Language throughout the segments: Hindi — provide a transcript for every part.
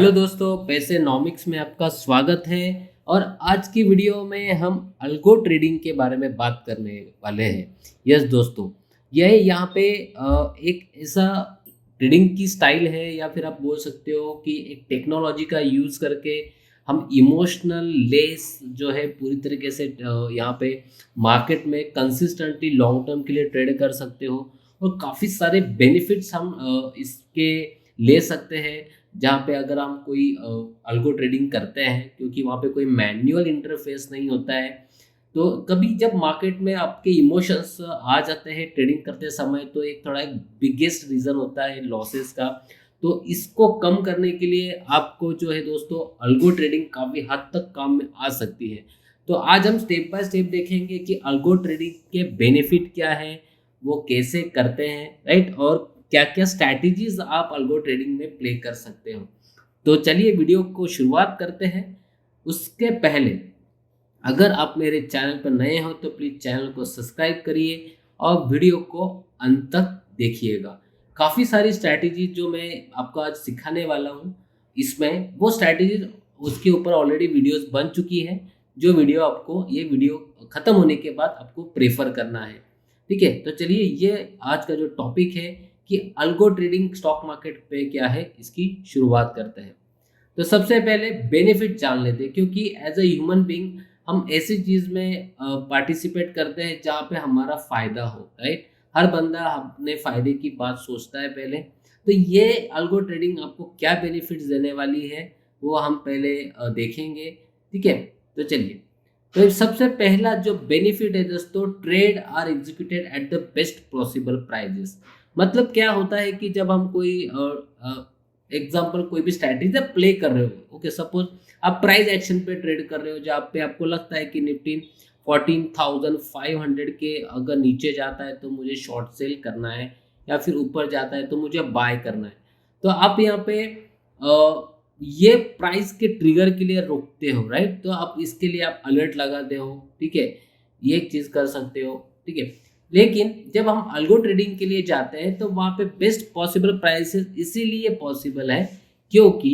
हेलो दोस्तों, पैसेनॉमिक्स में आपका स्वागत है। और आज की वीडियो में हम अल्गो ट्रेडिंग के बारे में बात करने वाले हैं। यस दोस्तों, यह यहाँ पे एक ऐसा ट्रेडिंग की स्टाइल है, या फिर आप बोल सकते हो कि एक टेक्नोलॉजी का यूज़ करके हम इमोशनल लेस जो है पूरी तरीके से यहाँ पे मार्केट में कंसिस्टेंटली लॉन्ग टर्म के लिए ट्रेड कर सकते हो। और काफ़ी सारे बेनिफिट्स हम इसके ले सकते हैं। जहाँ पे अगर हम कोई अल्गो ट्रेडिंग करते हैं, क्योंकि वहाँ पे कोई मैनुअल इंटरफेस नहीं होता है, तो कभी जब मार्केट में आपके इमोशंस आ जाते हैं ट्रेडिंग करते समय, तो एक थोड़ा एक बिगेस्ट रीज़न होता है लॉसेस का। तो इसको कम करने के लिए आपको जो है दोस्तों, अल्गो ट्रेडिंग काफ़ी हद तक काम में आ सकती है। तो आज हम स्टेप बाय स्टेप देखेंगे कि अल्गो ट्रेडिंग के बेनिफिट क्या है, वो कैसे करते हैं, राइट, और क्या क्या स्ट्रैटेजीज आप अल्गो ट्रेडिंग में प्ले कर सकते हो। तो चलिए वीडियो को शुरुआत करते हैं। उसके पहले अगर आप मेरे चैनल पर नए हो तो प्लीज़ चैनल को सब्सक्राइब करिए और वीडियो को अंत तक देखिएगा। काफ़ी सारी स्ट्रैटेजी जो मैं आपको आज सिखाने वाला हूँ, इसमें वो स्ट्रैटेजी उसके ऊपर ऑलरेडी वीडियोस बन चुकी है, जो वीडियो आपको ये वीडियो ख़त्म होने के बाद आपको प्रेफर करना है। ठीक है, तो चलिए ये आज का जो टॉपिक है कि अल्गो ट्रेडिंग स्टॉक मार्केट पे क्या है, इसकी शुरुआत करते हैं। तो सबसे पहले बेनिफिट जान लेते हैं, क्योंकि एज अ ह्यूमन बीइंग हम ऐसी चीज़ में पार्टिसिपेट करते हैं जहाँ पे हमारा फ़ायदा हो, राइट। हर बंदा अपने फ़ायदे की बात सोचता है पहले। तो ये अल्गो ट्रेडिंग आपको क्या बेनिफिट्स देने वाली है, वो हम पहले देखेंगे। ठीक है, तो चलिए। तो सबसे पहला जो बेनिफिट है दोस्तों, trade are executed at the best possible prices. मतलब क्या होता है कि जब हम कोई एग्जांपल कोई भी स्ट्रैटेजी प्ले कर रहे हो, ओके, सपोज आप प्राइस एक्शन पे ट्रेड कर रहे हो, जहाँ पे आपको लगता है कि निफ्टी 14,500 के अगर नीचे जाता है तो मुझे शॉर्ट सेल करना है, या फिर ऊपर जाता है तो मुझे बाय करना है। तो आप यहाँ पे ये प्राइस के ट्रिगर के लिए रोकते हो, राइट। तो आप इसके लिए आप अलर्ट लगाते हो, ठीक है, ये एक चीज़ कर सकते हो। ठीक है, लेकिन जब हम अल्गो ट्रेडिंग के लिए जाते हैं तो वहाँ पे बेस्ट पॉसिबल प्राइसेस इसीलिए पॉसिबल है क्योंकि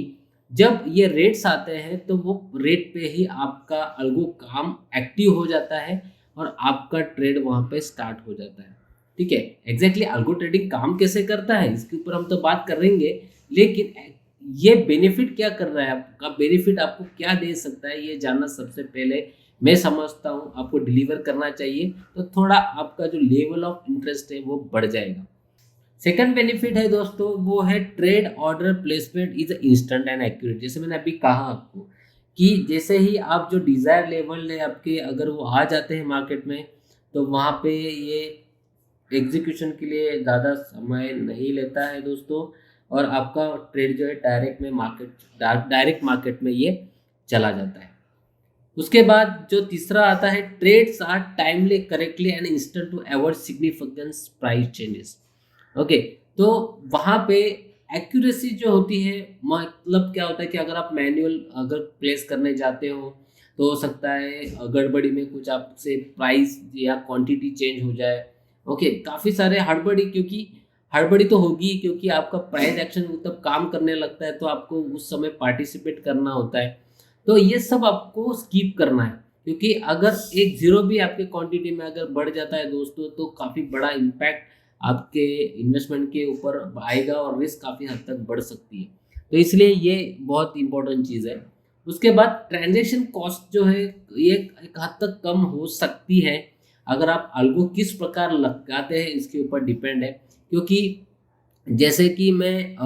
जब ये रेट्स आते हैं तो वो रेट पे ही आपका अल्गो काम एक्टिव हो जाता है और आपका ट्रेड वहाँ पे स्टार्ट हो जाता है। ठीक है, एग्जैक्टली अल्गो ट्रेडिंग काम कैसे करता है इसके ऊपर हम तो बात करेंगे, लेकिन ये बेनिफिट क्या कर रहा है, आपका बेनिफिट आपको क्या दे सकता है, ये जानना सबसे पहले मैं समझता हूँ आपको डिलीवर करना चाहिए। तो थोड़ा आपका जो लेवल ऑफ इंटरेस्ट है वो बढ़ जाएगा। सेकंड बेनिफिट है दोस्तों, वो है trade order placement is instant and accurate. जैसे मैंने अभी कहा आपको कि जैसे ही आप जो डिज़ायर लेवल है आपके, अगर वो आ जाते हैं मार्केट में, तो वहाँ पे ये एग्जीक्यूशन के लिए ज़्यादा समय नहीं लेता है दोस्तों, और आपका ट्रेड जो है डायरेक्ट मार्केट में ये चला जाता है। उसके बाद जो तीसरा आता है, trades are timely correctly and instant to avoid significance price changes. Okay, तो वहाँ पे एक्यूरेसी जो होती है, मतलब क्या होता है कि अगर आप मैनुअल अगर प्लेस करने जाते हो तो हो सकता है गड़बड़ी में कुछ आपसे प्राइस या क्वांटिटी चेंज हो जाए। ओके, काफ़ी सारे हड़बड़ी, क्योंकि हड़बड़ी तो होगी क्योंकि आपका प्राइस एक्शन तब काम करने लगता है, तो आपको उस समय पार्टिसिपेट करना होता है। तो ये सब आपको स्किप करना है, क्योंकि अगर एक ज़ीरो भी आपके क्वांटिटी में अगर बढ़ जाता है दोस्तों, तो काफ़ी बड़ा इम्पैक्ट आपके इन्वेस्टमेंट के ऊपर आएगा और रिस्क काफ़ी हद तक बढ़ सकती है। तो इसलिए ये बहुत इंपॉर्टेंट चीज़ है। उसके बाद ट्रांजैक्शन कॉस्ट जो है ये एक हद तक कम हो सकती है, अगर आप अल्गो किस प्रकार लगाते हैं इसके ऊपर डिपेंड है। क्योंकि जैसे कि मैं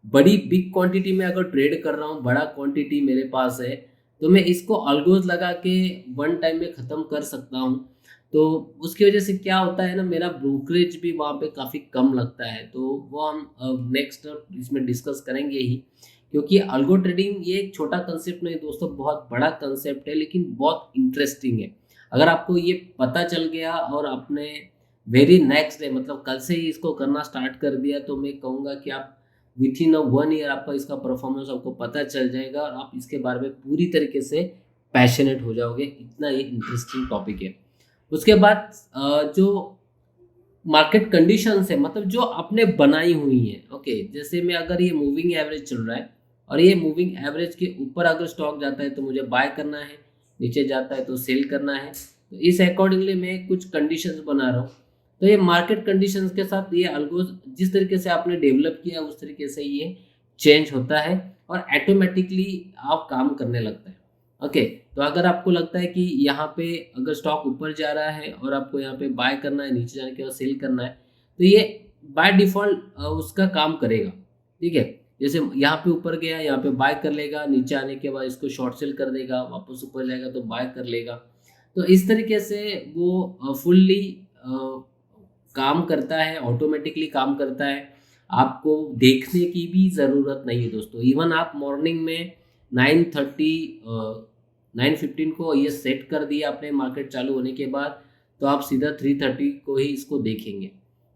बड़ी बिग क्वांटिटी में अगर ट्रेड कर रहा हूँ, बड़ा क्वांटिटी मेरे पास है, तो मैं इसको अल्गोज लगा के वन टाइम में ख़त्म कर सकता हूँ। तो उसकी वजह से क्या होता है ना, मेरा ब्रोकरेज भी वहाँ पे काफ़ी कम लगता है। तो वो हम नेक्स्ट इसमें डिस्कस करेंगे ही, क्योंकि अल्गो ट्रेडिंग ये एक छोटा कंसेप्ट नहीं दोस्तों, बहुत बड़ा कंसेप्ट है, लेकिन बहुत इंटरेस्टिंग है। अगर आपको ये पता चल गया और आपने वेरी नेक्स्ट डे, मतलब कल से ही इसको करना स्टार्ट कर दिया, तो मैं कहूँगा कि आप विथ इन 1 ईयर आपका इसका परफॉर्मेंस आपको पता चल जाएगा और आप इसके बारे में पूरी तरीके से पैशनेट हो जाओगे। इतना ये इंटरेस्टिंग टॉपिक है। उसके बाद जो मार्केट कंडीशंस है, मतलब जो आपने बनाई हुई है, ओके, जैसे में अगर ये मूविंग एवरेज चल रहा है, और ये मूविंग एवरेज के ऊपर अगर स्टॉक जाता है तो मुझे बाय करना है, नीचे जाता है तो सेल करना है। तो इस अकॉर्डिंगली मैं कुछ कंडीशंस बना रहा हूँ। तो ये मार्केट कंडीशंस के साथ ये अल्गोज जिस तरीके से आपने डेवलप किया उस तरीके से ये चेंज होता है और ऑटोमेटिकली आप काम करने लगता है। ओके, तो अगर आपको लगता है कि यहाँ पे अगर स्टॉक ऊपर जा रहा है और आपको यहाँ पे बाय करना है, नीचे जाने के बाद सेल करना है, तो ये बाय डिफ़ॉल्ट उसका काम करेगा, ठीक है? जैसे यहाँ पे ऊपर गया, यहाँ पे बाय कर लेगा, नीचे आने के बाद इसको शॉर्ट सेल कर देगा, वापस ऊपर जाएगा तो बाय कर लेगा। तो इस तरीके से वो फुल्ली काम करता है, ऑटोमेटिकली काम करता है। आपको देखने की भी ज़रूरत नहीं है दोस्तों। इवन आप मॉर्निंग में 9:30 9:15 को ये सेट कर दिया आपने मार्केट चालू होने के बाद, तो आप सीधा 3:30 को ही इसको देखेंगे।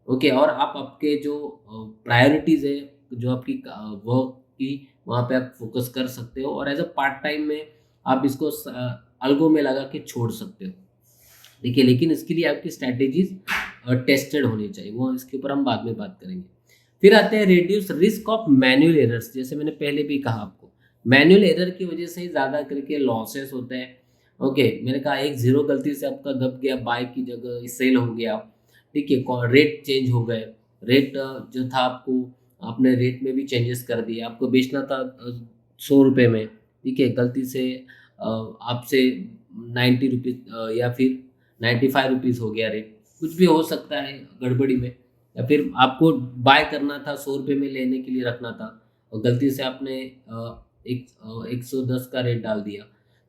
ओके, और आप आपके जो प्रायोरिटीज़ है, जो आपकी वर्क की, वहाँ पे आप फोकस कर सकते हो और एज़ अ पार्ट टाइम में आप इसको अल्गो में लगा के छोड़ सकते हो। देखिए, लेकिन इसके लिए आपकी स्ट्रैटेजीज़ टेस्टेड होनी चाहिए, वो इसके ऊपर हम बाद में बात करेंगे। फिर आते हैं reduce risk of manual errors. जैसे मैंने पहले भी कहा आपको, मैनुअल एरर की वजह से ही ज़्यादा करके लॉसेस होते हैं। ओके, मैंने कहा एक ज़ीरो गलती से आपका दब गया, बाय की जगह सेल हो गया, ठीक है? रेट चेंज हो गए, रेट जो था आपको, आपने रेट में भी चेंजेस कर दिए। आपको बेचना था 100 रुपये में, ठीक है? गलती से आपसे 90 रुपीज़ या फिर 95 रुपीज़ हो गया रेट। कुछ भी हो सकता है गड़बड़ी में, या फिर आपको बाय करना था 100 रुपये में, लेने के लिए रखना था और गलती से आपने 110 का रेट डाल दिया।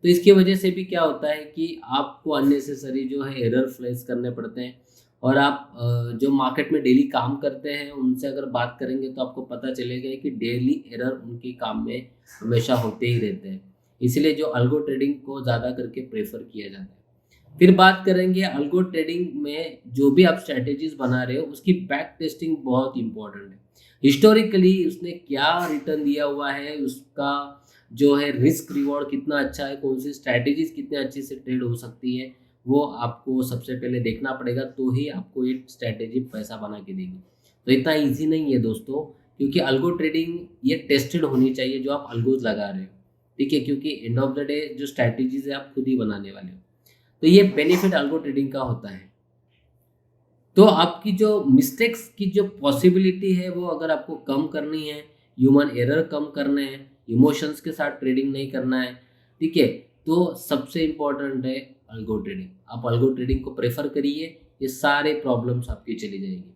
तो इसकी वजह से भी क्या होता है कि आपको अननेसेसरी जो है एरर फेस करने पड़ते हैं। और आप जो मार्केट में डेली काम करते हैं उनसे अगर बात करेंगे तो आपको पता चलेगा कि डेली एरर उनके काम में हमेशा होते ही रहते हैं। इसलिए जो अल्गो ट्रेडिंग को ज़्यादा करके प्रेफर किया जाता है। फिर बात करेंगे अल्गो ट्रेडिंग में जो भी आप स्ट्रैटेजीज बना रहे हो उसकी बैक टेस्टिंग बहुत इंपॉर्टेंट है। हिस्टोरिकली उसने क्या रिटर्न दिया हुआ है, उसका जो है रिस्क रिवॉर्ड कितना अच्छा है, कौन सी स्ट्रैटेजीज कितने अच्छे से ट्रेड हो सकती है, वो आपको सबसे पहले देखना पड़ेगा, तो ही आपको ये स्ट्रैटेजी पैसा बना के देगी। तो इतना ईजी नहीं है दोस्तों, क्योंकि अल्गो ट्रेडिंग ये टेस्टेड होनी चाहिए जो आप अल्गोज लगा रहे हो, ठीक है? क्योंकि एंड ऑफ द डे जो स्ट्रैटेजीज है आप खुद ही बनाने वाले हो। तो ये बेनिफिट अल्गो ट्रेडिंग का होता है। तो आपकी जो मिस्टेक्स की जो पॉसिबिलिटी है वो अगर आपको कम करनी है, ह्यूमन एरर कम करने हैं, इमोशंस के साथ ट्रेडिंग नहीं करना है, ठीक है? तो सबसे इम्पोर्टेंट है अल्गो ट्रेडिंग। आप अल्गो ट्रेडिंग को प्रेफर करिए, ये सारे प्रॉब्लम्स आपकी चली जाएंगी।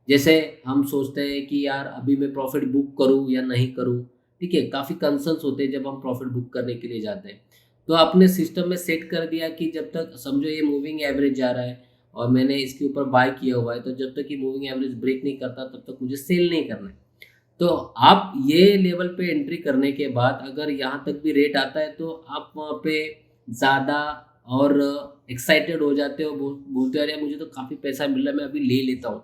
जैसे हम सोचते हैं कि यार अभी मैं प्रॉफिट बुक करूँ या नहीं करूँ, ठीक है? काफ़ी कंसर्न्स होते हैं जब हम प्रॉफिट बुक करने के लिए जाते हैं। तो आपने सिस्टम में सेट कर दिया कि जब तक समझो ये मूविंग एवरेज जा रहा है और मैंने इसके ऊपर बाय किया हुआ है, तो जब तक ये मूविंग एवरेज ब्रेक नहीं करता तब तक मुझे सेल नहीं करना है। तो आप ये लेवल पे एंट्री करने के बाद अगर यहाँ तक भी रेट आता है तो आप वहाँ पे ज़्यादा और एक्साइटेड हो जाते हो, बोलते हो अरे मुझे तो काफ़ी पैसा मिल रहा है, मैं अभी ले लेता हूँ।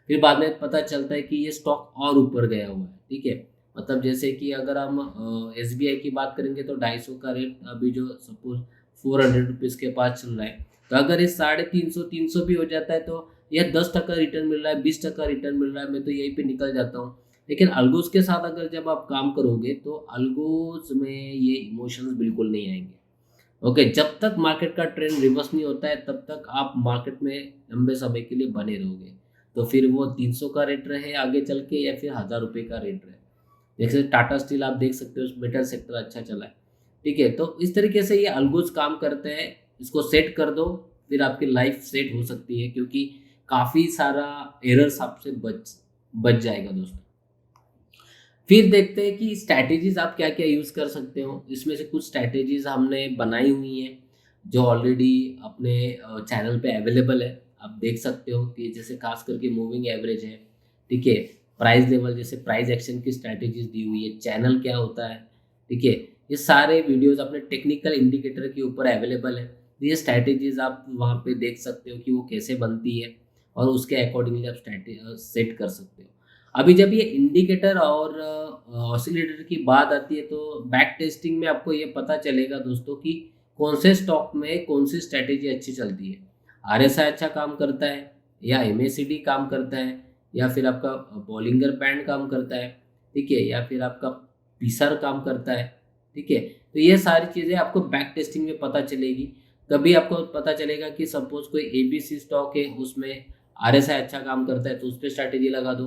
फिर बाद में पता चलता है कि ये स्टॉक और ऊपर गया हुआ है, ठीक है? मतलब जैसे कि अगर हम एसबीआई की बात करेंगे तो 250 का रेट अभी जो सपोज 400 रुपीज़ के पास चल रहा है, तो अगर ये 350 300 भी हो जाता है तो यह 10% रिटर्न मिल रहा है, 20% रिटर्न मिल रहा है, मैं तो यहीं पे निकल जाता हूँ। लेकिन अल्गोज के साथ अगर जब आप काम करोगे तो अल्गोज में ये इमोशंस बिल्कुल नहीं आएंगे। ओके, जब तक मार्केट का ट्रेंड रिवर्स नहीं होता है तब तक आप मार्केट में लंबे समय के लिए बने रहोगे। तो फिर वो 300 का रेट रहे आगे चल के या फिर 1000 रुपये का रेट रहे। जैसे टाटा स्टील आप देख सकते हो, मेटल सेक्टर अच्छा चला है, ठीक है? तो इस तरीके से ये अल्गोज काम करते हैं। इसको सेट कर दो, फिर आपकी लाइफ सेट हो सकती है, क्योंकि काफ़ी सारा एरर्स आपसे बच बच जाएगा दोस्तों। फिर देखते हैं कि स्ट्रैटेजीज आप क्या क्या यूज़ कर सकते हो। इसमें से कुछ स्ट्रैटेजीज हमने बनाई हुई हैं जो ऑलरेडी अपने चैनल पे अवेलेबल है। आप देख सकते हो कि जैसे खास करके मूविंग एवरेज है, ठीक है? प्राइस लेवल, जैसे प्राइस एक्शन की स्ट्रैटेजीज दी हुई है, चैनल क्या होता है, ठीक है? ये सारे वीडियोस अपने टेक्निकल इंडिकेटर के ऊपर अवेलेबल है। तो ये स्ट्रैटेजीज आप वहाँ पे देख सकते हो कि वो कैसे बनती है और उसके अकॉर्डिंगली आप सेट कर सकते हो। अभी जब ये इंडिकेटर और ऑसिलेटर की बात आती है तो बैक टेस्टिंग में आपको ये पता चलेगा दोस्तों कि कौन से स्टॉक में कौन सी स्ट्रैटेजी अच्छी चलती है। आरएसआई अच्छा काम करता है, या एमएसीडी काम करता है, या फिर आपका बॉलिंगर बैंड काम करता है, ठीक है? या फिर आपका पीसर काम करता है, ठीक है। तो ये सारी चीज़ें आपको बैक टेस्टिंग में पता चलेगी। कभी आपको पता चलेगा कि सपोज कोई एबीसी स्टॉक है, उसमें आरएसआई अच्छा काम करता है तो उस पर स्ट्रैटेजी लगा दो।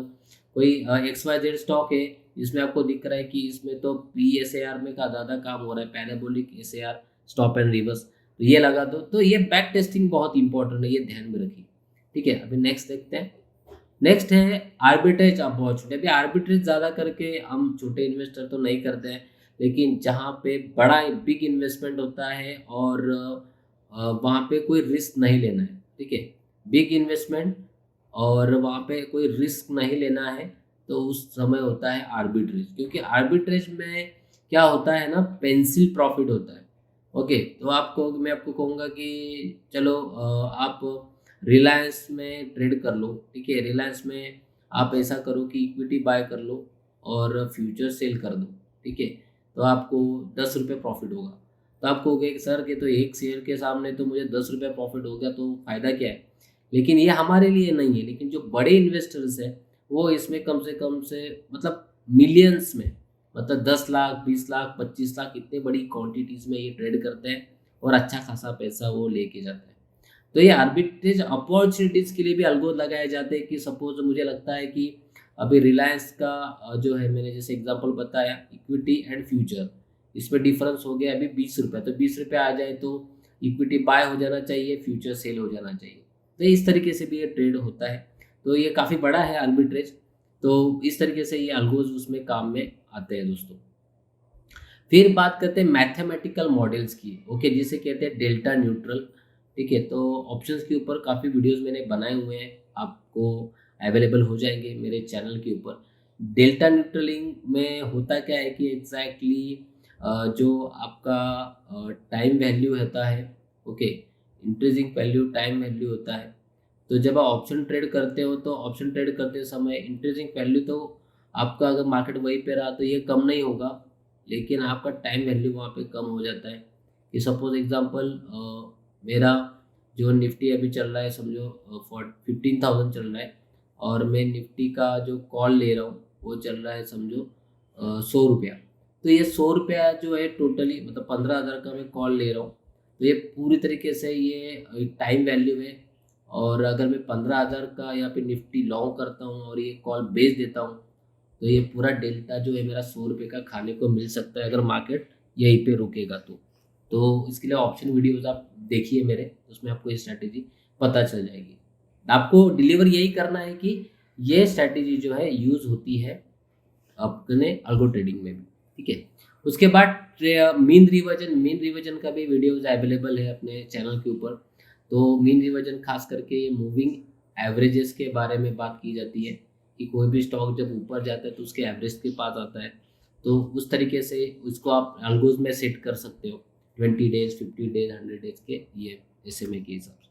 कोई XYZ स्टॉक है जिसमें आपको दिख रहा है कि इसमें तो PSAR में का ज़्यादा काम हो रहा है, parabolic SAR, stop and reverse, तो ये लगा दो। तो ये बैक टेस्टिंग बहुत इंपॉर्टेंट है, ये ध्यान में रखिए, ठीक है। अभी नेक्स्ट देखते हैं। नेक्स्ट है आर्बिट्रेज अपॉर्चुनिटी। अभी आर्बिट्रेज ज़्यादा करके हम छोटे इन्वेस्टर तो नहीं करते हैं, लेकिन जहाँ पे बड़ा बिग इन्वेस्टमेंट होता है और वहाँ पे कोई रिस्क नहीं लेना है, ठीक है। बिग इन्वेस्टमेंट और वहाँ पे कोई रिस्क नहीं लेना है, तो उस समय होता है आर्बिट्रेज। क्योंकि आर्बिट्रेज में क्या होता है ना, पेंसिल प्रॉफिट होता है। ओके, तो मैं आपको कहूँगा कि चलो आप रिलायंस में ट्रेड कर लो, ठीक है। रिलायंस में आप ऐसा करो कि इक्विटी बाय कर लो और फ्यूचर सेल कर दो, ठीक है। तो आपको 10 रुपये प्रॉफिट होगा। तो आप कहोगे कि सर के तो एक शेयर के सामने तो मुझे 10 रुपये प्रॉफिट हो गया, तो फ़ायदा क्या है। लेकिन ये हमारे लिए नहीं है, लेकिन जो बड़े इन्वेस्टर्स हैं वो इसमें कम से मतलब मिलियंस में, मतलब 10 लाख, 20 लाख, 25 लाख, इतने बड़ी क्वांटिटीज़ में ये ट्रेड करते हैं और अच्छा खासा पैसा वो लेके जाते हैं। तो ये आर्बिट्रेज अपॉर्चुनिटीज़ के लिए भी अल्गोरिथम लगाए जाते हैं कि सपोज मुझे लगता है कि अभी रिलायंस का जो है, मैंने जैसे एग्जांपल बताया इक्विटी एंड फ्यूचर, इसमें डिफरेंस हो गया अभी 20 रुपये, तो 20 रुपये आ जाए तो इक्विटी बाय हो जाना चाहिए, फ्यूचर सेल हो जाना चाहिए। तो इस तरीके से भी ये ट्रेड होता है। तो ये काफ़ी बड़ा है आर्बिट्रेज। तो इस तरीके से ये अल्गोज उसमें काम में आते हैं दोस्तों। फिर बात करते हैं मैथमेटिकल मॉडल्स की, ओके, जिसे कहते हैं डेल्टा न्यूट्रल, ठीक है। तो ऑप्शंस के ऊपर काफ़ी वीडियोस मैंने बनाए हुए हैं, आपको अवेलेबल हो जाएंगे मेरे चैनल के ऊपर। डेल्टा न्यूट्रलिंग में होता क्या है कि एग्जैक्टली जो आपका टाइम वैल्यू होता है, okay, intrinsic value, time value होता है। तो जब आप ऑप्शन ट्रेड करते हो तो ऑप्शन ट्रेड करते समय इंट्रिंसिक वैल्यू तो आपका अगर मार्केट वहीं पे रहा तो ये कम नहीं होगा, लेकिन आपका टाइम वैल्यू वहाँ पे कम हो जाता है। कि सपोज एग्जांपल मेरा जो निफ्टी अभी चल रहा है, समझो 15,000 चल रहा है, और मैं निफ्टी का जो कॉल ले रहा हूँ वो चल रहा है समझो 100 रुपया। तो ये 100 रुपया जो है टोटली, मतलब 15,000 का मैं कॉल ले रहा हूँ, तो ये पूरी तरीके से ये टाइम वैल्यू है। और अगर मैं 15,000 का यहाँ पे निफ्टी लॉन्ग करता हूँ और ये कॉल बेच देता हूँ, तो ये पूरा डेल्टा जो है मेरा 100 रुपये का खाने को मिल सकता है अगर मार्केट यहीं पे रुकेगा तो इसके लिए ऑप्शन वीडियोस आप देखिए मेरे, उसमें आपको ये स्ट्रैटेजी पता चल जाएगी। आपको डिलीवर यही करना है कि ये स्ट्रैटेजी जो है यूज़ होती है अपने अल्गो ट्रेडिंग में भी, ठीक है। उसके बाद मीन रिवर्जन का भी वीडियोस अवेलेबल है अपने चैनल के ऊपर। तो मीन रिवर्जन खास करके ये मूविंग एवरेजेस के बारे में बात की जाती है कि कोई भी स्टॉक जब ऊपर जाता है तो उसके एवरेज के पास आता है, तो उस तरीके से उसको आप अल्गोज में सेट कर सकते हो 20 डेज, 50 डेज, 100 डेज के ये SMA के हिसाब से।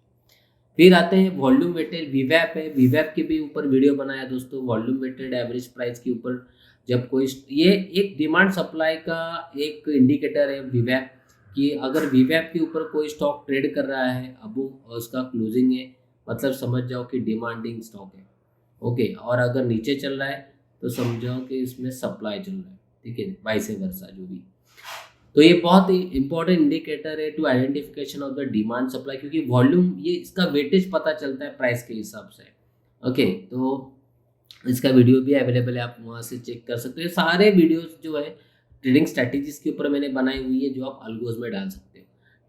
फिर आते हैं वॉल्यूम वेटेड, वीवैप है। वीवैप के भी ऊपर वीडियो बनाया दोस्तों, वॉल्यूम वेटेड एवरेज प्राइस के ऊपर। जब कोई ये एक डिमांड सप्लाई का एक इंडिकेटर है वीवैप, कि अगर वीवैप के ऊपर कोई स्टॉक ट्रेड कर रहा है, अब वो उसका क्लोजिंग है, मतलब समझ जाओ कि डिमांडिंग स्टॉक है, ओके। और अगर नीचे चल रहा है तो समझो कि इसमें सप्लाई चल रहा है, ठीक है, वाइस वर्सा जो भी। तो ये बहुत ही इंपॉर्टेंट इंडिकेटर है to identification of the demand supply, क्योंकि वॉल्यूम ये इसका वेटेज पता चलता है प्राइस के हिसाब से, ओके। तो इसका वीडियो भी अवेलेबल है, आप वहाँ से चेक कर सकते हो। सारे वीडियोस जो है ट्रेडिंग स्ट्रैटेजीज के ऊपर मैंने बनाई हुई है, जो आप अल्गोज में डाल सकते हो।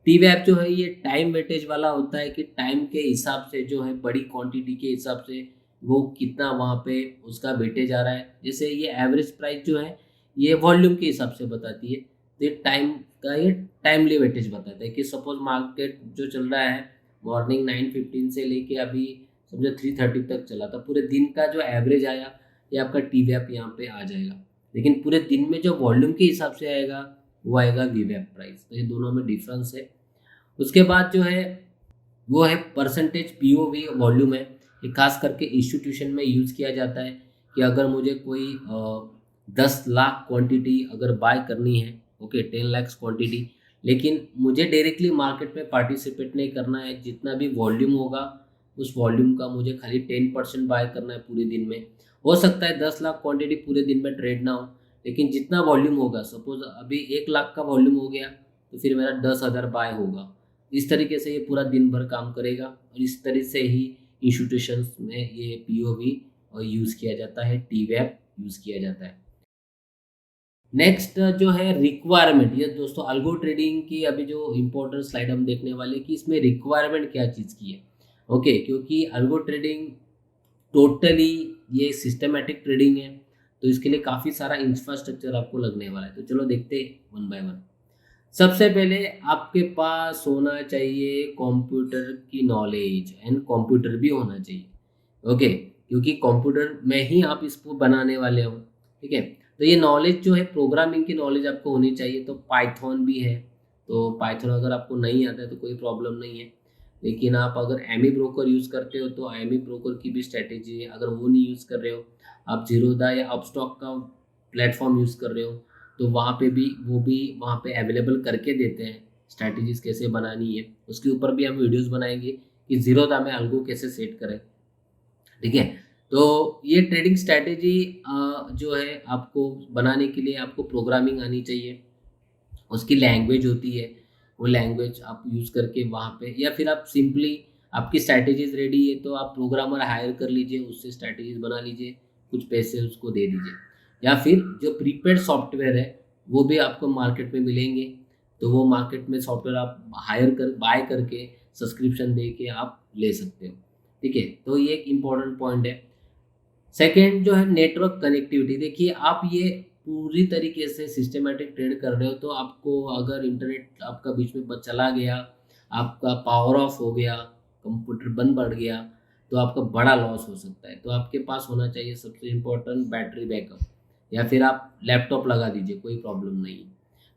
टीवैप जो है ये टाइम वेटेज वाला होता है कि टाइम के हिसाब से जो है बड़ी क्वांटिटी के हिसाब से वो कितना वहाँ पे उसका वेटेज आ रहा है। जैसे ये एवरेज प्राइस जो है ये वॉल्यूम के हिसाब से बताती है, तो ये टाइम का ये टाइमली वेटेज बताता है कि सपोज मार्केट जो चल रहा है मॉर्निंग 9:15 से लेके अभी समझो 3:30 तक चला, था पूरे दिन का जो एवरेज आया ये आपका टीवैप यहाँ पे आ जाएगा। लेकिन पूरे दिन में जो वॉल्यूम के हिसाब से आएगा वो आएगा वीवैप प्राइस। तो ये दोनों में डिफरेंस है। उसके बाद जो है वो है परसेंटेज POV वॉल्यूम है। ये खास करके इंस्टीट्यूशन में यूज़ किया जाता है कि अगर मुझे कोई 10 लाख क्वांटिटी अगर बाय करनी है, ओके, 10 लाख क्वांटिटी, लेकिन मुझे डायरेक्टली मार्केट में पार्टिसिपेट नहीं करना है, जितना भी वॉल्यूम होगा उस वॉल्यूम का मुझे खाली 10% बाय करना है पूरे दिन में। हो सकता है 10 लाख क्वांटिटी पूरे दिन में ट्रेड ना हो, लेकिन जितना वॉल्यूम होगा, सपोज अभी 1 लाख का वॉल्यूम हो गया तो फिर मेरा 10,000 बाय होगा। इस तरीके से ये पूरा दिन भर काम करेगा और इस तरह से ही इंस्टीट्यूशंस में ये पीओवी यूज़ किया जाता है, टीवैप यूज़ किया जाता है। नेक्स्ट जो है रिक्वायरमेंट, ये दोस्तों अल्गो ट्रेडिंग की अभी जो इम्पोर्टेंट स्लाइड हम देखने वाले कि इसमें रिक्वायरमेंट क्या चीज़ की है। ओके, क्योंकि अल्गो ट्रेडिंग टोटली ये सिस्टमैटिक ट्रेडिंग है, तो इसके लिए काफ़ी सारा इंफ्रास्ट्रक्चर आपको लगने वाला है। तो चलो देखते हैं वन बाय वन। सबसे पहले आपके पास होना चाहिए कंप्यूटर की नॉलेज एंड कंप्यूटर भी होना चाहिए। ओके, क्योंकि कंप्यूटर में ही आप इसको बनाने वाले हो। ठीक है, तो ये नॉलेज जो है प्रोग्रामिंग की नॉलेज आपको होनी चाहिए। तो पाइथन भी है, तो पाइथन अगर आपको नहीं आता है तो कोई प्रॉब्लम नहीं है। लेकिन आप अगर एमी ब्रोकर यूज़ करते हो तो एमी ब्रोकर की भी स्ट्रैटेजी है। अगर वो नहीं यूज़ कर रहे हो, आप जीरोधा या अपस्टॉक का प्लेटफॉर्म यूज़ कर रहे हो, तो वहाँ पे भी वो भी वहाँ पे अवेलेबल करके देते हैं स्ट्रैटेजीज कैसे बनानी है। उसके ऊपर भी हम वीडियोस बनाएंगे कि जीरोधा में अल्गो कैसे सेट करें। ठीक है, तो ये ट्रेडिंग स्ट्रैटेजी जो है आपको बनाने के लिए आपको प्रोग्रामिंग आनी चाहिए। उसकी लैंग्वेज होती है, वो लैंग्वेज आप यूज़ करके वहाँ पे, या फिर आप सिंपली आपकी स्ट्रैटेजीज रेडी है तो आप प्रोग्रामर हायर कर लीजिए, उससे स्ट्रैटेजीज बना लीजिए, कुछ पैसे उसको दे दीजिए। या फिर जो प्रीपेड सॉफ्टवेयर है वो भी आपको मार्केट में मिलेंगे, तो वो मार्केट में सॉफ्टवेयर आप हायर कर बाय करके सब्सक्रिप्शन दे के आप ले सकते हो। ठीक है, तो ये एक इम्पॉर्टेंट पॉइंट है। सेकेंड जो है नेटवर्क कनेक्टिविटी। देखिए, आप ये पूरी तरीके से सिस्टमेटिक ट्रेड कर रहे हो तो आपको अगर इंटरनेट आपका बीच में चला गया, आपका पावर ऑफ हो गया, कंप्यूटर बंद पड़ गया, तो आपका बड़ा लॉस हो सकता है। तो आपके पास होना चाहिए सबसे इम्पोर्टेंट बैटरी बैकअप, या फिर आप लैपटॉप लगा दीजिए, कोई प्रॉब्लम नहीं है।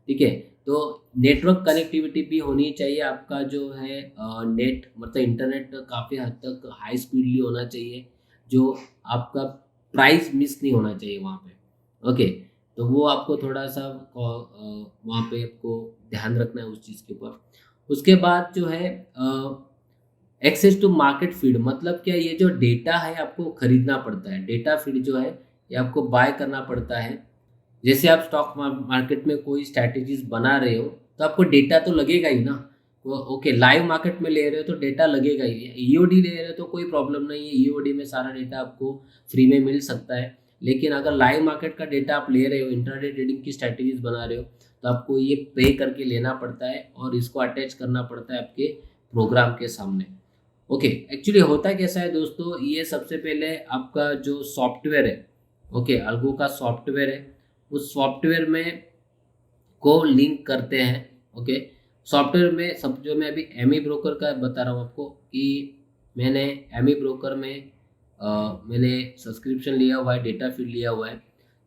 ठीक है, तो नेटवर्क कनेक्टिविटी भी होनी चाहिए। आपका जो है नेट मतलब इंटरनेट काफ़ी हद तक हाई स्पीडली होना चाहिए, जो आपका प्राइस मिस नहीं होना चाहिए वहाँ पे। ओके, तो वो आपको थोड़ा-सा वहाँ पे आपको ध्यान रखना है उस चीज़ के ऊपर। उसके बाद जो है एक्सेस टू मार्केट फीड, मतलब क्या, ये जो डेटा है आपको खरीदना पड़ता है। डेटा फीड जो है ये आपको बाय करना पड़ता है। जैसे आप स्टॉक मार्केट में कोई स्ट्रैटेजीज बना रहे हो तो आपको डेटा तो लगेगा ही ना। ओके, लाइव मार्केट में ले रहे हो तो डेटा लगेगा ही। ईओडी ले रहे हो तो कोई प्रॉब्लम नहीं है, ईओडी में सारा डेटा आपको फ्री में मिल सकता है। लेकिन अगर लाइव मार्केट का डेटा आप ले रहे हो, इंट्राडे ट्रेडिंग की स्ट्रैटेजीज बना रहे हो, तो आपको ये पे करके लेना पड़ता है और इसको अटैच करना पड़ता है आपके प्रोग्राम के सामने। ओके, एक्चुअली होता कैसा है दोस्तों, ये सबसे पहले आपका जो सॉफ्टवेयर है, ओके, अल्गो का सॉफ्टवेयर है, उस सॉफ्टवेयर में को लिंक करते हैं। ओके, सॉफ्टवेयर में सब जो मैं अभी एमी ब्रोकर का बता रहा हूँ आपको कि मैंने एमी ब्रोकर में मैंने सब्सक्रिप्शन लिया हुआ है, डेटा फीड लिया हुआ है।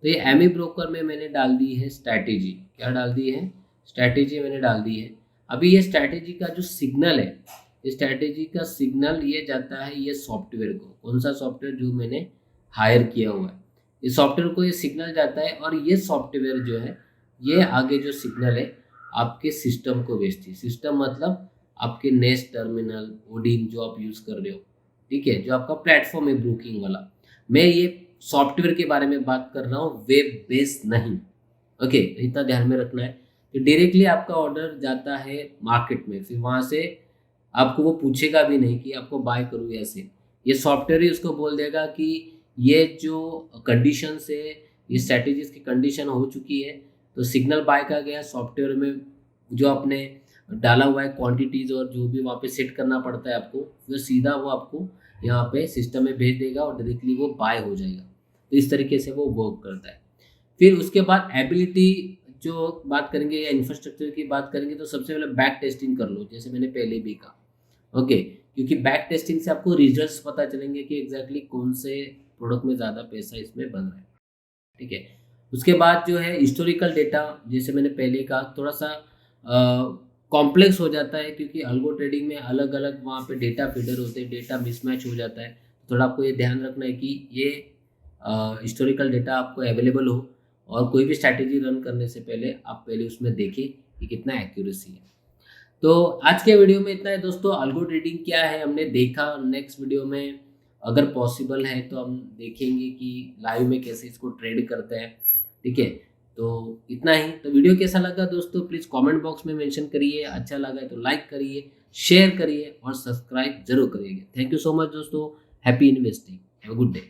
तो ये एमी ब्रोकर में मैंने डाल दी है स्ट्रैटेजी। क्या डाल दी है? स्ट्रैटेजी मैंने डाल दी है। अभी ये स्ट्रैटेजी का जो सिग्नल है, इस स्ट्रैटेजी का सिग्नल ये जाता है ये सॉफ्टवेयर को। कौन सा सॉफ्टवेयर? जो मैंने हायर किया हुआ है, इस सॉफ्टवेयर को ये सिग्नल जाता है और ये सॉफ्टवेयर जो है ये आगे जो सिग्नल है आपके सिस्टम को भेजती है। सिस्टम मतलब आपके नेस्ट टर्मिनल, ओडिन जो आप यूज़ कर रहे हो, ठीक है, जो आपका प्लेटफॉर्म है ब्रोकिंग वाला। मैं ये सॉफ्टवेयर के बारे में बात कर रहा हूँ, वेब बेस्ड नहीं। ओके, तो इतना ध्यान में रखना है। तो डायरेक्टली आपका ऑर्डर जाता है मार्केट में, फिर वहाँ से आपको वो पूछेगा भी नहीं कि आपको बाय करूँ ऐसे। ये सॉफ्टवेयर ही उसको बोल देगा कि ये जो कंडीशंस है, ये स्ट्रैटेजीज की कंडीशन हो चुकी है, तो सिग्नल बाय का गया सॉफ्टवेयर में, जो आपने डाला हुआ है क्वांटिटीज़ और जो भी वहाँ पे सेट करना पड़ता है आपको, फिर सीधा वो आपको यहाँ पे सिस्टम में भेज देगा और डायरेक्टली वो बाय हो जाएगा। तो इस तरीके से वो वर्क करता है। फिर उसके बाद एबिलिटी जो बात करेंगे या इंफ्रास्ट्रक्चर की बात करेंगे, तो सबसे पहले बैक टेस्टिंग कर लो, जैसे मैंने पहले भी कहा। ओके, क्योंकि बैक टेस्टिंग से आपको रिजल्ट्स पता चलेंगे कि एग्जैक्टली कौन से प्रोडक्ट में ज़्यादा पैसा इसमें बन रहा है। ठीक है, उसके बाद जो है हिस्टोरिकल डेटा, जैसे मैंने पहले कहा, थोड़ा सा कॉम्प्लेक्स हो जाता है क्योंकि अल्गो ट्रेडिंग में अलग अलग वहाँ पे डेटा फीडर होते हैं, डेटा मिसमैच हो जाता है। थोड़ा आपको ये ध्यान रखना है कि ये हिस्टोरिकल डेटा आपको अवेलेबल हो, और कोई भी स्ट्रैटेजी रन करने से पहले आप पहले उसमें देखें कि कितना एक्यूरेसी है। तो आज के वीडियो में इतना है दोस्तों। अल्गो ट्रेडिंग क्या है हमने देखा। नेक्स्ट वीडियो में अगर पॉसिबल है तो हम देखेंगे कि लाइव में कैसे इसको ट्रेड करते हैं। ठीक है, तो इतना ही। तो वीडियो कैसा लगा दोस्तों प्लीज़ कमेंट बॉक्स में मेंशन करिए, अच्छा लगा है तो लाइक करिए, शेयर करिए और सब्सक्राइब जरूर करिएगा। थैंक यू सो मच दोस्तों, happy investing, have a good day.